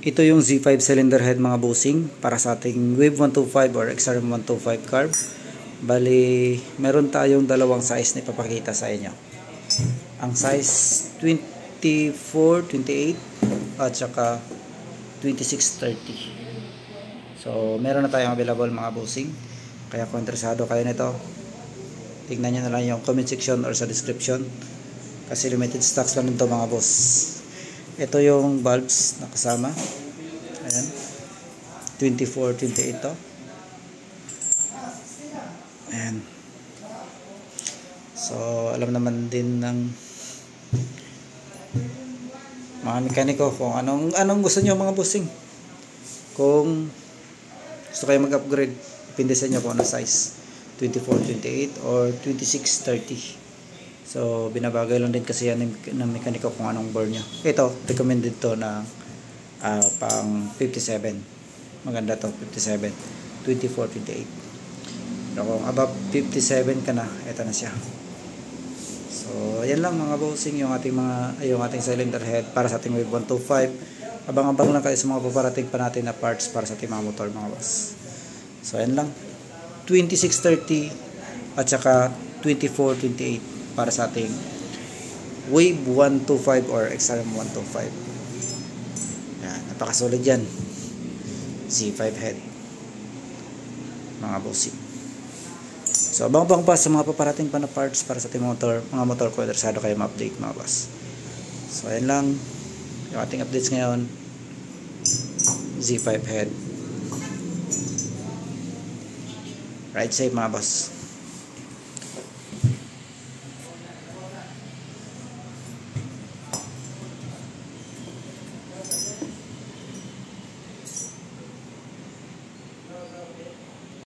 Ito yung Z5 cylinder head mga bossing para sa ating Wave 125 or XRM 125 carb. Bali, meron tayong dalawang size na ipapakita sa inyo. Ang size 24, 28 at saka 26, 30. So, meron na tayong available mga bossing. Kaya kung interesado kayo nito, tignan nyo na lang yung comment section or sa description. Kasi limited stocks lang nito mga boss. Ito yung bulbs na kasama. Ayan. 24, 28 to. Ayan. So, alam naman din ng mga mekaniko kung anong gusto nyo mga bossing. Kung gusto kayo mag-upgrade, depende sa inyo kung ano size. 24, 28 or 26, 30. So, binabagay lang din kasi yan ng mekaniko kung anong bore nyo. Ito, recommended to na pang 57. Maganda to, 57. 24, 28. Pero kung above 57 ka na, ito na siya. So, yan lang mga bossing yung ating cylinder head para sa ating Wave 125. Abang-abang lang kayo sa mga paparating pa natin na parts para sa ating mga motor mga boss. So, yan lang. 2630 at saka 2428 para sa ating Wave 125 or XRM 125. Yan, napakasolid yan. Z5 head mga bossing. So, abang-abang pa sa mga paparating pa na parts para sa ating mga motor ko, interesado kayo ma-update mga boss. So, ayan lang yung ating updates ngayon. Z5 head. Ride safe mga boss.